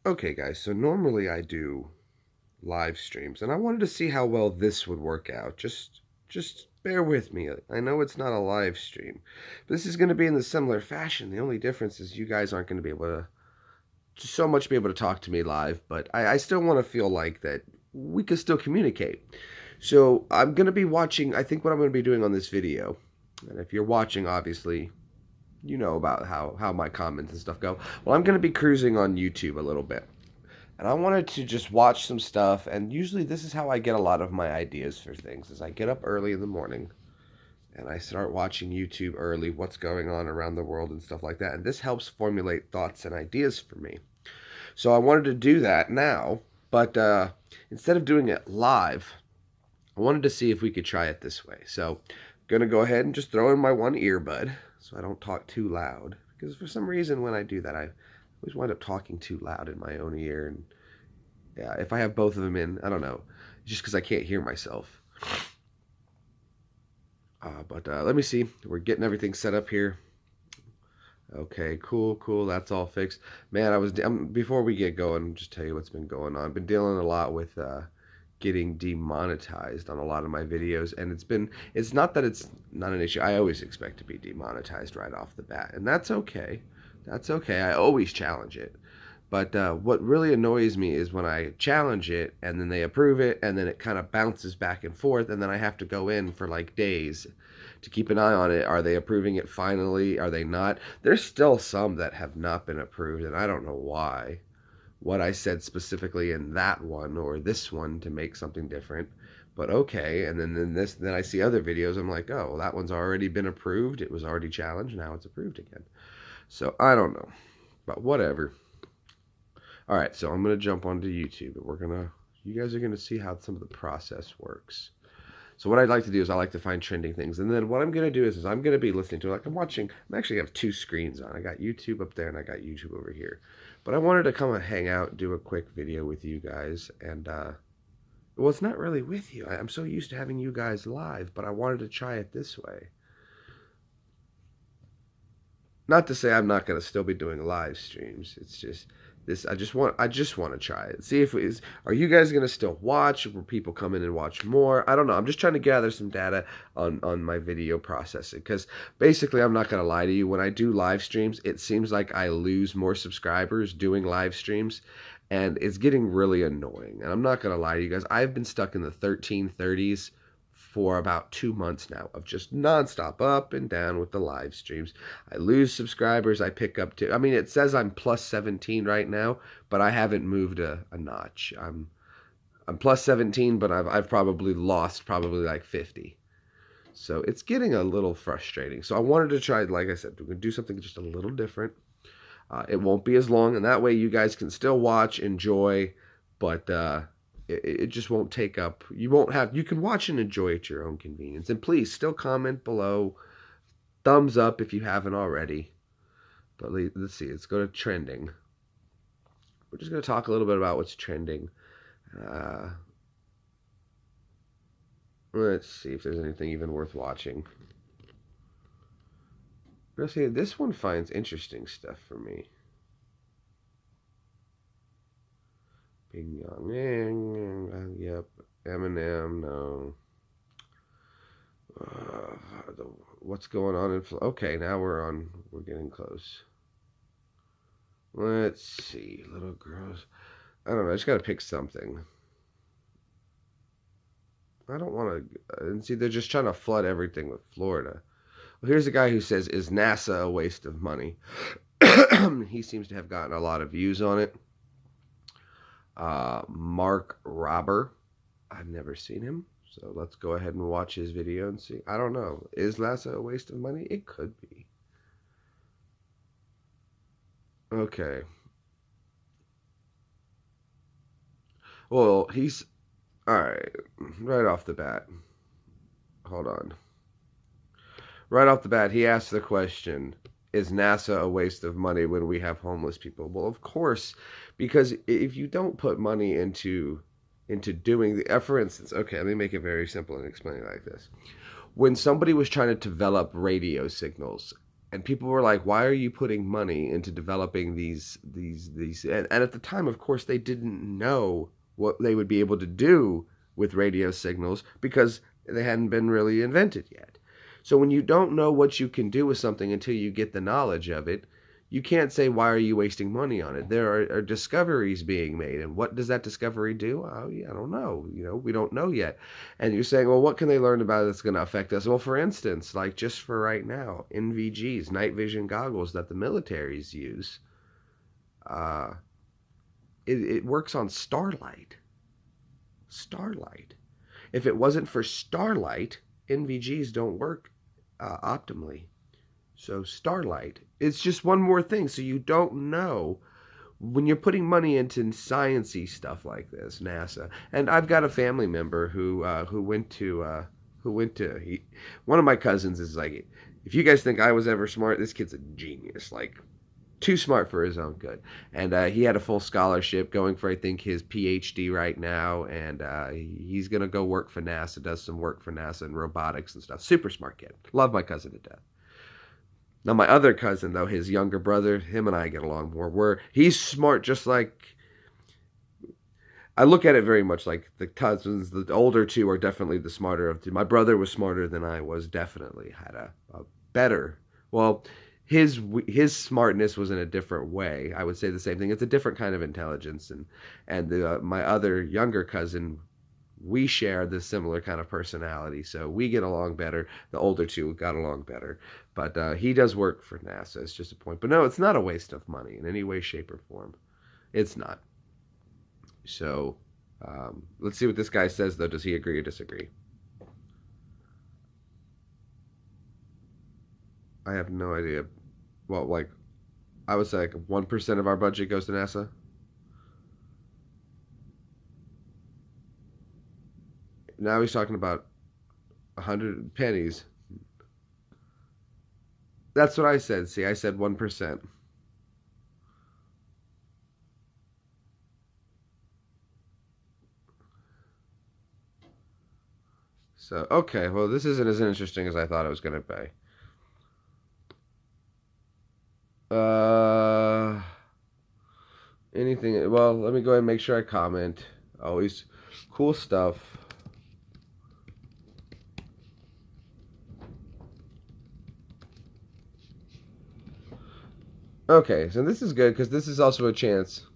Okay, guys, so normally I do live streams, and I wanted to see how well this would work out. Just bear with me. I know it's not a live stream, but this is going to be in the similar fashion. The only difference is you guys aren't going to be able to so much be able to talk to me live, but I still want to feel like that we can still communicate. So I'm going to be watching, I think what I'm going to be doing on this video, and if you're watching, obviously, you know about how my comments and stuff go. Well, I'm going to be cruising on YouTube a little bit. And I wanted to just watch some stuff, and usually this is how I get a lot of my ideas for things, is I get up early in the morning, and I start watching YouTube early, what's going on around the world and stuff like that, and this helps formulate thoughts and ideas for me. So I wanted to do that now, but instead of doing it live, I wanted to see if we could try it this way. So I'm going to go ahead and just throw in my one earbud, so I don't talk too loud, because for some reason when I do that, I always wind up talking too loud in my own ear, and yeah, if I have both of them in, I don't know. Just because I can't hear myself. But let me see. We're getting everything set up here. Okay, cool. That's all fixed. Man, before we get going, just tell you what's been going on. I've been dealing a lot with getting demonetized on a lot of my videos, and it's not that it's not an issue. I always expect to be demonetized right off the bat, and that's okay. That's okay. I always challenge it. But what really annoys me is when I challenge it and then they approve it and then it kind of bounces back and forth and then I have to go in for like days to keep an eye on it. Are they approving it finally? Are they not? There's still some that have not been approved, and I don't know why. What I said specifically in that one or this one to make something different. But okay, and then I see other videos. I'm like, oh, well, that one's already been approved. It was already challenged. Now it's approved again. So I don't know, but whatever. All right, so I'm going to jump onto YouTube, and you guys are going to see how some of the process works. So what I'd like to do is I like to find trending things. And then what I'm going to do is I'm going to be listening to, like I actually have two screens on. I got YouTube up there and I got YouTube over here. But I wanted to come and hang out, do a quick video with you guys. And, well, it's not really with you. I'm so used to having you guys live, but I wanted to try it this way. Not to say I'm not going to still be doing live streams. It's just this. I just want to try it. See if it is. Are you guys going to still watch? Will people come in and watch more? I don't know. I'm just trying to gather some data on my video processing, because basically I'm not going to lie to you. When I do live streams, it seems like I lose more subscribers doing live streams, and it's getting really annoying. And I'm not going to lie to you guys. I've been stuck in the 1330s for about 2 months now of just nonstop up and down with the live streams. I lose subscribers. I pick up to, I mean, it says I'm plus 17 right now, but I haven't moved a notch. I'm plus 17, but I've probably lost like 50. So it's getting a little frustrating. So I wanted to try, like I said, we're going to do something just a little different. It won't be as long, and that way you guys can still watch, enjoy, but it just won't take up, you can watch and enjoy at your own convenience. And please still comment below, thumbs up if you haven't already. But let's see, let's go to trending. We're just going to talk a little bit about what's trending. Let's see if there's anything even worth watching. Let's see, this one finds interesting stuff for me. Big Young, yep. Eminem, no. What's going on in? Okay, now we're getting close. Let's see, little girls. I don't know. I just gotta pick something. I don't want to. And see, they're just trying to flood everything with Florida. Well, here's a guy who says, "Is NASA a waste of money?" He seems to have gotten a lot of views on it. Mark Robber. I've never seen him, so let's go ahead and watch his video and see. I don't know. Is NASA a waste of money? It could be. Okay. Well, he's all right. Right off the bat. Hold on. Right off the bat, he asked the question, is NASA a waste of money when we have homeless people? Well, of course, because if you don't put money into doing the, for instance, okay, let me make it very simple and explain it like this. When somebody was trying to develop radio signals, And people were like, "Why are you putting money into developing And at the time, of course, they didn't know what they would be able to do with radio signals because they hadn't been really invented yet. So when you don't know what you can do with something until you get the knowledge of it, you can't say, why are you wasting money on it? There are discoveries being made, and what does that discovery do? Oh, yeah, I don't know. We don't know yet. And you're saying, well, what can they learn about it that's going to affect us? Well, for instance, like just for right now, NVGs, night vision goggles that the militaries use, uh, it works on starlight. Starlight. If it wasn't for starlight, NVGs don't work optimally. So starlight, it's just one more thing. So you don't know when you're putting money into sciencey stuff like this, NASA. And I've got a family member who went to one of my cousins is like, if you guys think I was ever smart, this kid's a genius. Like too smart for his own good. And he had a full scholarship going for, I think, his PhD right now. And he's going to go work for NASA, does some work for NASA and robotics and stuff. Super smart kid. Love my cousin to death. Now, my other cousin, though, his younger brother, him and I get along more. He's smart just like... I look at it very much like the cousins. The older two are definitely the smarter of two. My brother was smarter than I was, definitely. Had a better... Well, his smartness was in a different way. I would say the same thing. It's a different kind of intelligence. And my other younger cousin, we share this similar kind of personality, so we get along better. The older two got along better, but he does work for NASA. It's just a point. But no, it's not a waste of money in any way, shape, or form. It's not. So let's see what this guy says, though. Does he agree or disagree? I have no idea. Well, like, I would say like 1% of our budget goes to NASA. Now he's talking about 100 pennies. That's what I said. See, I said 1%. So, okay, well, this isn't as interesting as I thought it was going to be. Uh, anything? Well, let me go ahead and make sure I comment. Always cool stuff. Okay, so this is good because this is also a chance.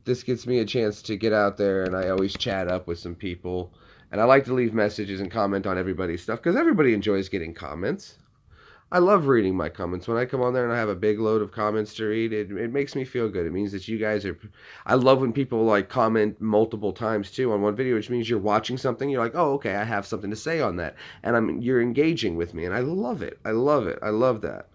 This gets me a chance to get out there, and I always chat up with some people. And I like to leave messages and comment on everybody's stuff because everybody enjoys getting comments. I love reading my comments. When I come on there and I have a big load of comments to read, it makes me feel good. It means that you guys are... I love when people like comment multiple times too on one video, which means you're watching something. You're like, oh, okay, I have something to say on that. And you're engaging with me, and I love it. I love it. I love that.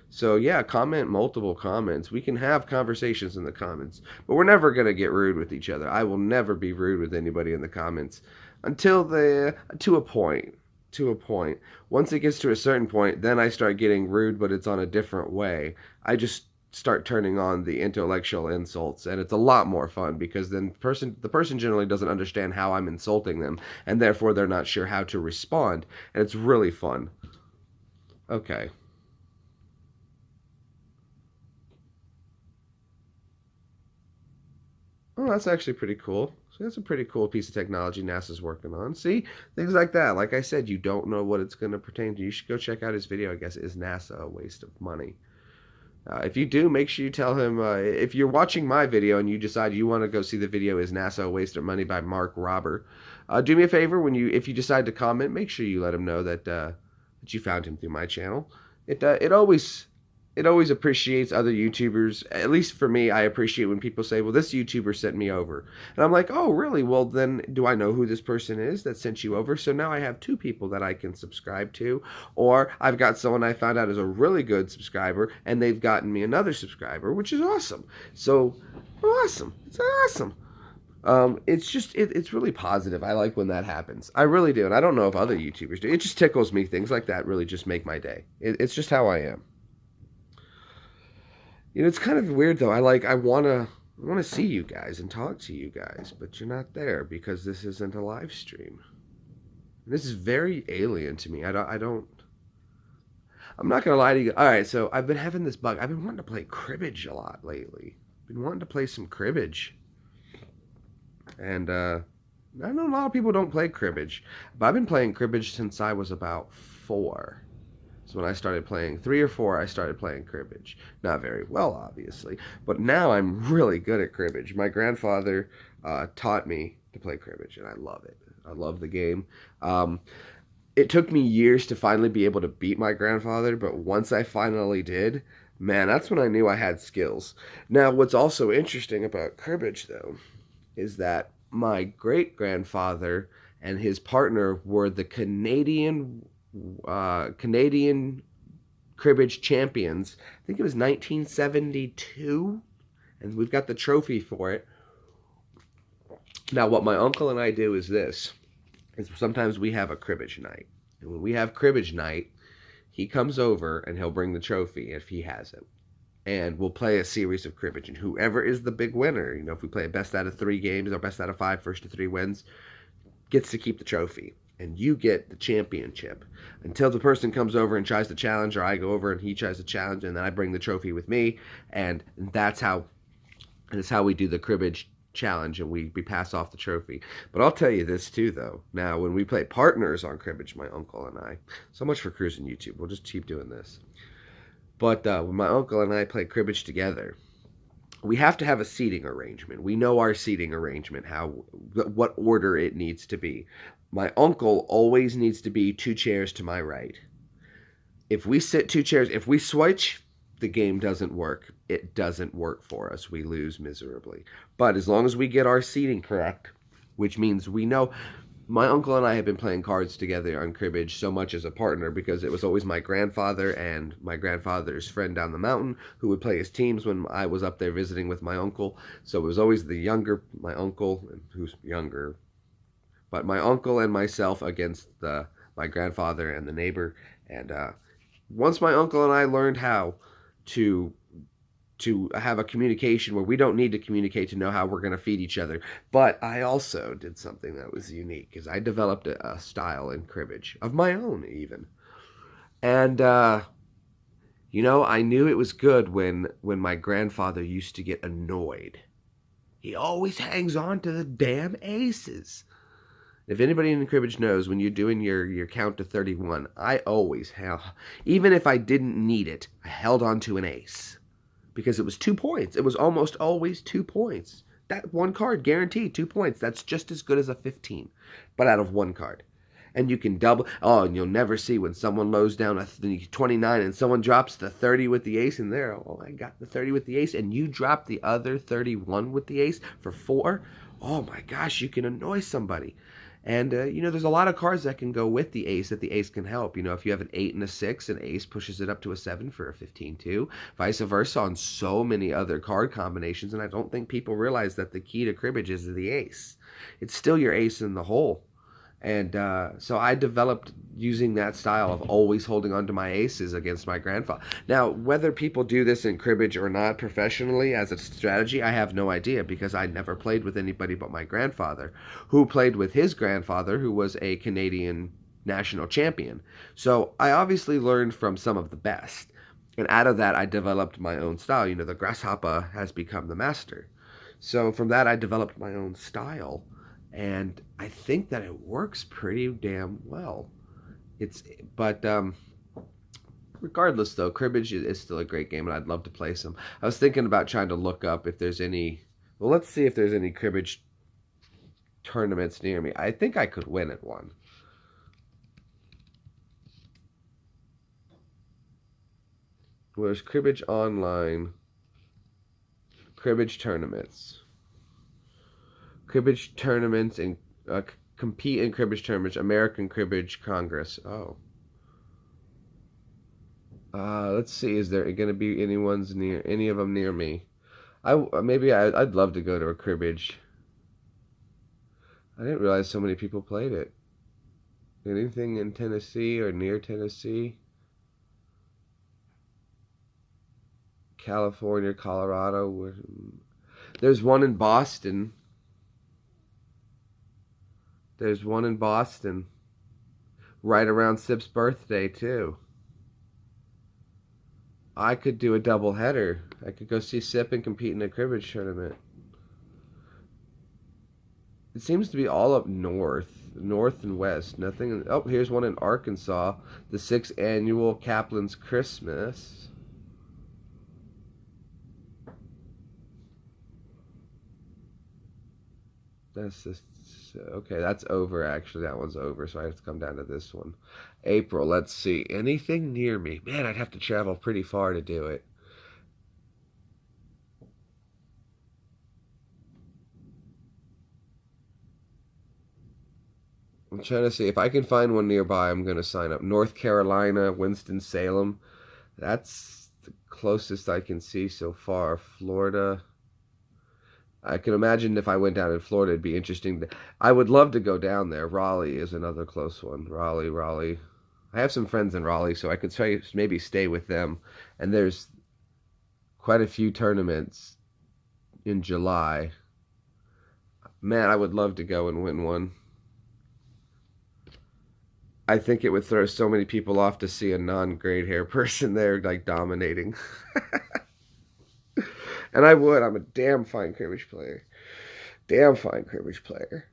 So yeah, comment multiple comments. We can have conversations in the comments, but we're never going to get rude with each other. I will never be rude with anybody in the comments to a point. To a point. Once it gets to a certain point, then I start getting rude, but it's on a different way. I just start turning on the intellectual insults, and it's a lot more fun because then the person generally doesn't understand how I'm insulting them, and therefore they're not sure how to respond, and it's really fun. Okay. Oh, that's actually pretty cool. So that's a pretty cool piece of technology NASA's working on. See, things like that. Like I said, you don't know what it's going to pertain to. You should go check out his video, I guess. Is NASA a waste of money? If you do, make sure you tell him, if you're watching my video and you decide you want to go see the video Is NASA a Waste of Money by Mark Robber, do me a favor, if you decide to comment, make sure you let him know that you found him through my channel. It always appreciates other YouTubers. At least for me, I appreciate when people say, well, this YouTuber sent me over. And I'm like, oh, really? Well, then do I know who this person is that sent you over? So now I have two people that I can subscribe to. Or I've got someone I found out is a really good subscriber, and they've gotten me another subscriber, which is awesome. So, awesome. It's awesome. It's really positive. I like when that happens. I really do. And I don't know if other YouTubers do. It just tickles me. Things like that really just make my day. It's just how I am. It's kind of weird though. I wanna see you guys and talk to you guys, but you're not there because this isn't a live stream. This is very alien to me. I don't. I'm not gonna lie to you. All right, so I've been having this bug. I've been wanting to play cribbage a lot lately. Been wanting to play some cribbage, and I know a lot of people don't play cribbage, but I've been playing cribbage since I was about 4. So when I started playing 3 or 4, I started playing cribbage. Not very well, obviously, but now I'm really good at cribbage. My grandfather taught me to play cribbage, and I love it. I love the game. It took me years to finally be able to beat my grandfather, but once I finally did, man, that's when I knew I had skills. Now, what's also interesting about cribbage, though, is that my great grandfather and his partner were the Canadian cribbage champions. I think it was 1972, and we've got the trophy for it. Now, what my uncle and I do is this: is sometimes we have a cribbage night, and when we have cribbage night, he comes over and he'll bring the trophy if he has it, and we'll play a series of cribbage, and whoever is the big winner, if we play a best out of 3 games or best out of 5, first to 3 wins, gets to keep the trophy, and you get the championship until the person comes over and tries to challenge, or I go over and he tries to challenge, and then I bring the trophy with me, and that's how we do the cribbage challenge, and we pass off the trophy. But I'll tell you this too, though. Now, when we play partners on cribbage, my uncle and I, so much for cruising YouTube, we'll just keep doing this. But when my uncle and I play cribbage together, we have to have a seating arrangement. We know our seating arrangement, what order it needs to be. My uncle always needs to be 2 chairs to my right. If we sit 2 chairs, if we switch, the game doesn't work. It doesn't work for us. We lose miserably. But as long as we get our seating correct, which means we know, my uncle and I have been playing cards together on cribbage so much as a partner because it was always my grandfather and my grandfather's friend down the mountain who would play his teams when I was up there visiting with my uncle. So it was always my uncle, who's younger, but my uncle and myself against my grandfather and the neighbor. And once my uncle and I learned how to have a communication where we don't need to communicate to know how we're going to feed each other. But I also did something that was unique, because I developed a style in cribbage of my own even. And, I knew it was good when my grandfather used to get annoyed. He always hangs on to the damn aces. If anybody in cribbage knows, when you're doing your count to 31, I always even if I didn't need it, I held on to an ace. Because it was 2 points. It was almost always 2 points. That one card, guaranteed 2 points. That's just as good as a 15, but out of 1 card. And you can double. Oh, and you'll never see when someone lows down a 29 and someone drops the 30 with the ace, and there, oh, I got the 30 with the ace, and you drop the other 31 with the ace for 4. Oh my gosh, you can annoy somebody. And, there's a lot of cards that can go with the ace that the ace can help. If you have an 8 and a 6, an ace pushes it up to a 7 for a 15 too. Vice versa on so many other card combinations. And I don't think people realize that the key to cribbage is the ace. It's still your ace in the hole. And so I developed using that style of always holding on to my aces against my grandfather. Now, whether people do this in cribbage or not professionally as a strategy, I have no idea, because I never played with anybody but my grandfather, who played with his grandfather, who was a Canadian national champion. So I obviously learned from some of the best. And out of that, I developed my own style. The grasshopper has become the master. So from that, I developed my own style. And I think that it works pretty damn well. But regardless, though, cribbage is still a great game, and I'd love to play some. I was thinking about trying to look up if there's any. Well, let's see if there's any cribbage tournaments near me. I think I could win at one. Well, there's cribbage online, cribbage tournaments. Cribbage tournaments and compete in cribbage tournaments. American Cribbage Congress. Oh. Let's see. Is there going to be any of them near me? I'd love to go to a cribbage. I didn't realize so many people played it. Anything in Tennessee or near Tennessee? California, Colorado. There's one in Boston. There's one in Boston. Right around Sip's birthday, too. I could do a double header. I could go see Sip and compete in a cribbage tournament. It seems to be all up north and west. Nothing. Oh, here's one in Arkansas. The 6th annual Kaplan's Christmas. That's this. Okay, that's over actually. That one's over, so I have to come down to this one. April, let's see. Anything near me? Man, I'd have to travel pretty far to do it. I'm trying to see if I can find one nearby. I'm going to sign up. North Carolina, Winston-Salem. That's the closest I can see so far. Florida. I can imagine if I went down in Florida, it'd be interesting. I would love to go down there. Raleigh is another close one. Raleigh. I have some friends in Raleigh, so I could try maybe stay with them. And there's quite a few tournaments in July. Man, I would love to go and win one. I think it would throw so many people off to see a non-grade hair person there, like, dominating. And I would. I'm a damn fine cribbage player. Damn fine cribbage player.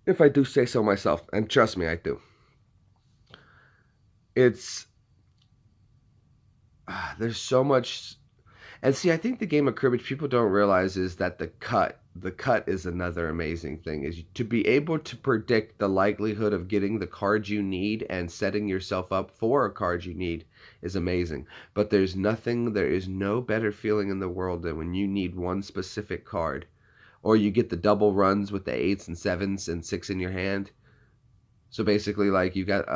If I do say so myself, and trust me, I do. It's there's so much, and see, I think the game of cribbage people don't realize is that the cut is another amazing thing. Is to be able to predict the likelihood of getting the card you need and setting yourself up for a card you need is amazing. But there is no better feeling in the world than when you need one specific card, or you get the double runs with the 8s and 7s and 6 in your hand. So basically, like, you've got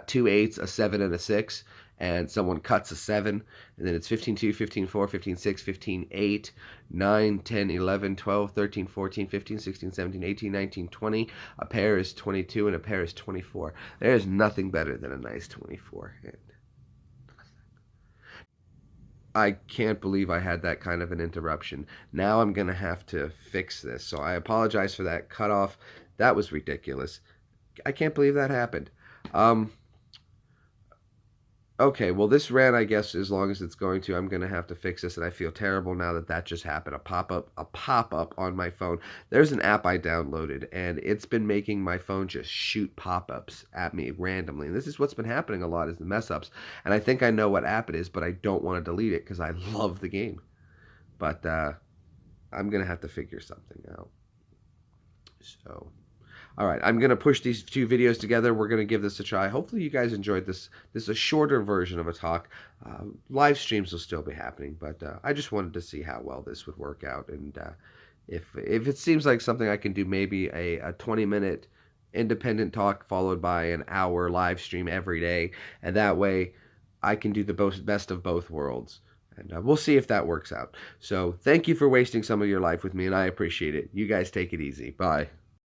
2 8s, a 7, and a 6, and someone cuts a 7, and then it's 15-2, 15-4, 15-6, 15-8, 9, 10, 11, 12, 13, 14, 15, 16, 17, 18, 19, 20. A pair is 22, and a pair is 24. There is nothing better than a nice 24 hand. I can't believe I had that kind of an interruption. Now I'm going to have to fix this. So I apologize for that cutoff. That was ridiculous. I can't believe that happened. Okay, well, this ran, I guess, as long as it's going to. I'm going to have to fix this, and I feel terrible now that that just happened. A pop-up on my phone. There's an app I downloaded, and it's been making my phone just shoot pop-ups at me randomly. And this is what's been happening a lot, is the mess-ups. And I think I know what app it is, but I don't want to delete it because I love the game. But I'm going to have to figure something out. So... all right, I'm going to push these 2 videos together. We're going to give this a try. Hopefully you guys enjoyed this. This is a shorter version of a talk. Live streams will still be happening, but I just wanted to see how well this would work out. And if it seems like something I can do, maybe a 20-minute independent talk followed by an hour live stream every day. And that way I can do the best of both worlds. And we'll see if that works out. So thank you for wasting some of your life with me, and I appreciate it. You guys take it easy. Bye.